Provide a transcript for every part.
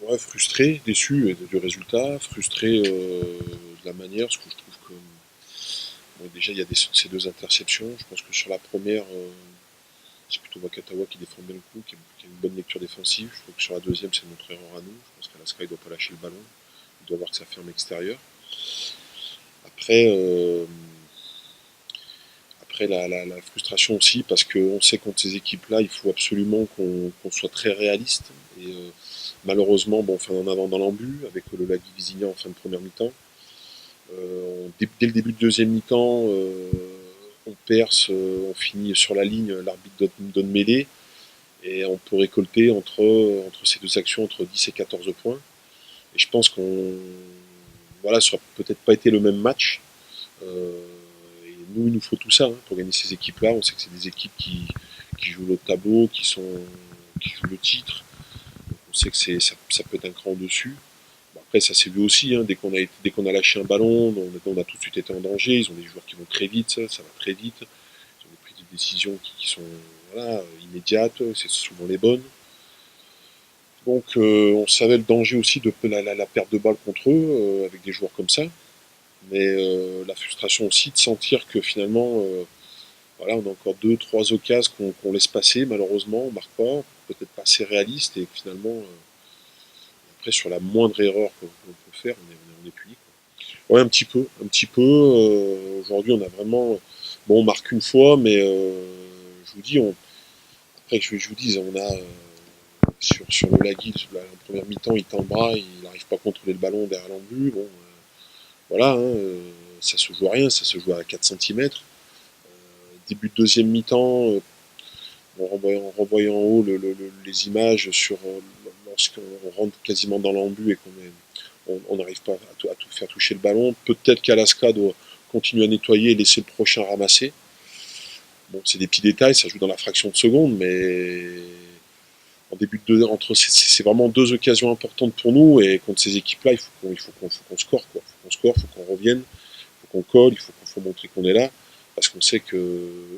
Ouais, frustré, déçu du résultat, frustré de la manière, parce que je trouve que bon, déjà il y a ces deux interceptions. Je pense que sur la première, c'est plutôt Wakatawa qui défend bien le coup, qui a une bonne lecture défensive. Je trouve que sur la deuxième, c'est notre erreur à nous. Je pense qu'Alaska ne doit pas lâcher le ballon. Il doit voir que ça ferme extérieur. Après, après la frustration aussi, parce qu'on sait contre ces équipes-là, il faut absolument qu'on soit très réaliste. Et malheureusement, bon, on fait un avant dans l'embu avec le Lagui Visignan en fin de première mi-temps. Dès le début de deuxième mi-temps, on perce, on finit sur la ligne, l'arbitre donne mêlée, et on peut récolter entre ces deux actions entre 10 et 14 points. Et je pense qu'on voilà, ça aurait peut-être pas été le même match. Et nous, il nous faut tout ça hein, pour gagner ces équipes-là. On sait que c'est des équipes qui jouent le tableau, qui jouent le titre. On sait que ça peut être un cran au-dessus. Bon, après, ça s'est vu aussi, hein, dès qu'on a lâché un ballon, on a tout de suite été en danger. Ils ont des joueurs qui vont très vite, ça va très vite. Ils ont des prises de décision qui sont voilà, immédiates, c'est souvent les bonnes. Donc on savait le danger aussi de la perte de balle contre eux, avec des joueurs comme ça. Mais la frustration aussi de sentir que finalement, voilà, on a encore deux, trois occasions qu'on laisse passer, malheureusement, on marque pas, peut-être pas assez réaliste, et que finalement, après sur la moindre erreur qu'on peut faire, on est puni. Ouais, un petit peu. Aujourd'hui, on a vraiment, bon, on marque une fois, mais je vous dis, après que je vous dise, on a sur le Lagui, en première mi-temps, il t'embrasse, il n'arrive pas à contrôler le ballon derrière l'embut. Bon, voilà, hein, ça se joue à rien, ça se joue à 4 cm. Début de deuxième mi-temps, en renvoyant en haut les images lorsqu'on rentre quasiment dans l'embut et on n'arrive pas à tout faire toucher le ballon. Peut-être qu'Alaska doit continuer à nettoyer et laisser le prochain ramasser. Bon, c'est des petits détails, ça joue dans la fraction de seconde, mais en début de c'est vraiment deux occasions importantes pour nous, et contre ces équipes-là, il faut qu'on score, quoi. Il faut qu'on score, il faut qu'on revienne, il faut qu'on colle, faut montrer qu'on est là, parce qu'on sait que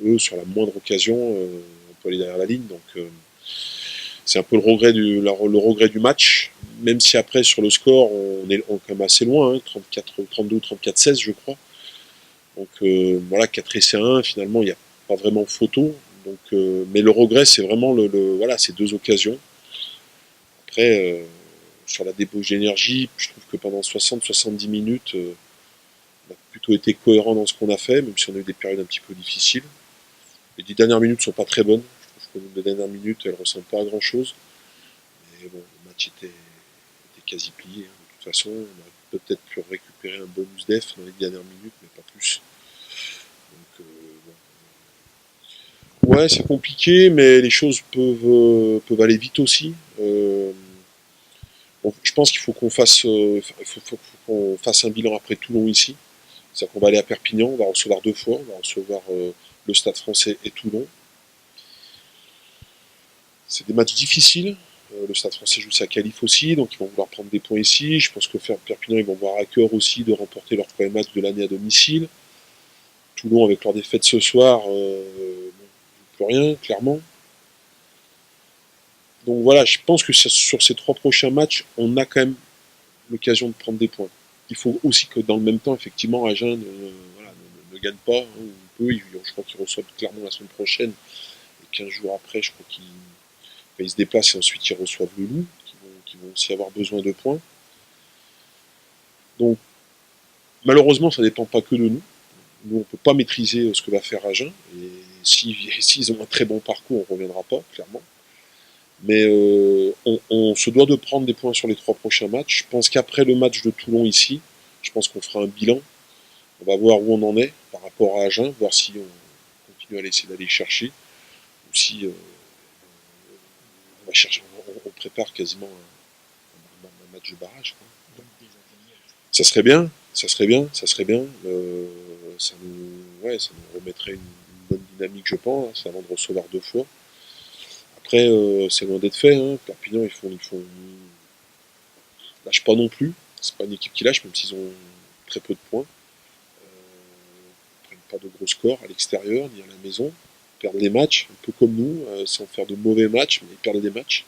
eux, sur la moindre occasion, on peut aller derrière la ligne. Donc c'est un peu le regret du match, même si après sur le score, on est quand même assez loin, hein, 32 ou 34-16 je crois. Donc voilà, 4 essais à 1, finalement il n'y a pas vraiment photo. Donc, mais le regret, c'est vraiment voilà, ces deux occasions. Après, sur la débauche d'énergie, je trouve que pendant 60-70 minutes, on a plutôt été cohérent dans ce qu'on a fait, même si on a eu des périodes un petit peu difficiles. Les 10 dernières minutes ne sont pas très bonnes. Je trouve que les dernières minutes, elles ne ressemblent pas à grand chose. Mais bon, le match était quasi plié, hein. De toute façon, on aurait peut-être pu récupérer un bonus def dans les dernières minutes, mais pas plus. Donc, bon. Ouais, c'est compliqué, mais les choses peuvent aller vite aussi. Bon, je pense qu'il faut qu'on fasse, faut qu'on fasse un bilan après Toulon ici. C'est-à-dire qu'on va aller à Perpignan, on va recevoir deux fois, on va recevoir le Stade français et Toulon. C'est des matchs difficiles. Le Stade français joue sa qualif aussi, donc ils vont vouloir prendre des points ici. Je pense que Perpignan, ils vont voir à cœur aussi de remporter leur premier match de l'année à domicile. Toulon, avec leur défaite ce soir, plus rien, clairement. Donc voilà, je pense que sur ces trois prochains matchs, on a quand même l'occasion de prendre des points. Il faut aussi que dans le même temps, effectivement, Agen voilà, ne gagne pas. Hein, je crois qu'il reçoit clairement la semaine prochaine. Et 15 jours après, je crois qu'ils se déplacent et ensuite ils reçoivent le Loup, qui vont aussi avoir besoin de points. Donc malheureusement, ça ne dépend pas que de nous. Nous, on ne peut pas maîtriser ce que va faire Agen. Et s'ils ont un très bon parcours, on ne reviendra pas, clairement. Mais on se doit de prendre des points sur les trois prochains matchs. Je pense qu'après le match de Toulon ici, je pense qu'on fera un bilan. On va voir où on en est par rapport à Agen, voir si on continue à essayer d'aller chercher, ou si on va chercher, on prépare quasiment un match de barrage, quoi. Ça serait bien, ça serait bien, ça serait bien. Ça nous remettrait une bonne dynamique, je pense, avant de recevoir deux fois. Après, c'est loin d'être fait. Hein. Perpignan, ils lâchent pas non plus. C'est pas une équipe qui lâche, même s'ils ont très peu de points. Ils prennent pas de gros scores à l'extérieur ni à la maison. Ils perdent des matchs, un peu comme nous, sans faire de mauvais matchs, mais ils perdent des matchs.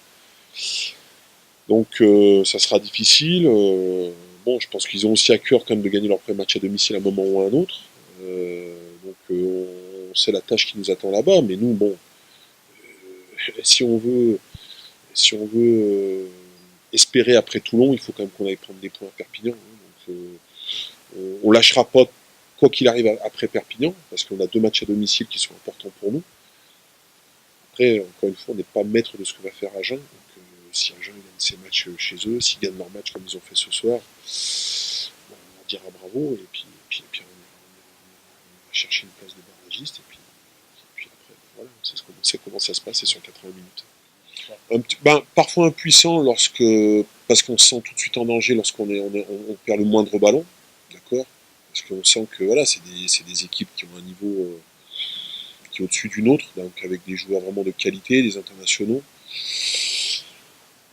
Donc ça sera difficile. Bon, je pense qu'ils ont aussi à cœur quand même de gagner leur premier match à domicile à un moment ou à un autre. On sait la tâche qui nous attend là-bas, mais nous, bon, si on veut, si on veut espérer après Toulon, il faut quand même qu'on aille prendre des points à Perpignan. Hein. Donc, on lâchera pas quoi qu'il arrive après Perpignan, parce qu'on a 2 matchs à domicile qui sont importants pour nous. Après, encore une fois, on n'est pas maître de ce qu'on va faire à Agen. Donc, si Agen gagne ses matchs chez eux, s'ils gagnent leur match comme ils ont fait ce soir, bon, on leur dira bravo, et puis on va chercher une place de barragiste, et puis après, voilà, on sait comment ça se passe, c'est sur 80 minutes. Parfois impuissant parce qu'on se sent tout de suite en danger lorsqu'on on perd le moindre ballon, d'accord. Parce qu'on sent que voilà, c'est des équipes qui ont un niveau qui est au-dessus d'une autre, donc avec des joueurs vraiment de qualité, des internationaux.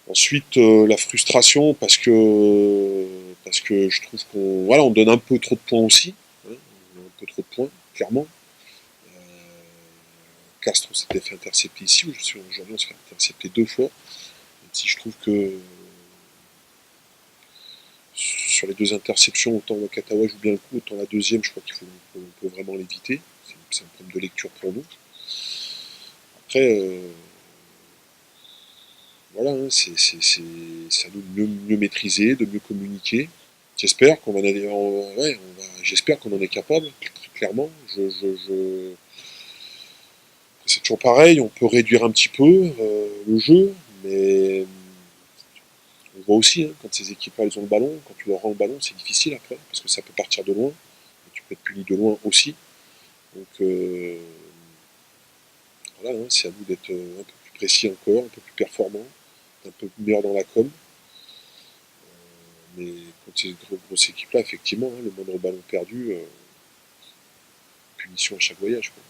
Ensuite, la frustration parce que je trouve on donne un peu trop de points aussi, hein, un peu trop de points, clairement. Castres, on s'était fait intercepter ici, aujourd'hui on se fait intercepter 2 fois. Même si je trouve que sur les 2 interceptions, autant Wakatawa joue bien le coup, autant la deuxième, je crois qu'on peut vraiment l'éviter. C'est un problème de lecture pour nous. Après, voilà, hein, c'est à nous de mieux maîtriser, de mieux communiquer. J'espère qu'on j'espère qu'on en est capable, clairement. C'est toujours pareil, on peut réduire un petit peu le jeu, mais on voit aussi, hein, quand ces équipes-là elles ont le ballon, quand tu leur rends le ballon, c'est difficile après, parce que ça peut partir de loin, et tu peux être puni de loin aussi. Donc voilà, hein, c'est à nous d'être un peu plus précis encore, un peu plus performant, un peu meilleur dans la com. Mais contre ces grosses équipes-là, effectivement, hein, le moindre ballon perdu, punition à chaque voyage, quoi.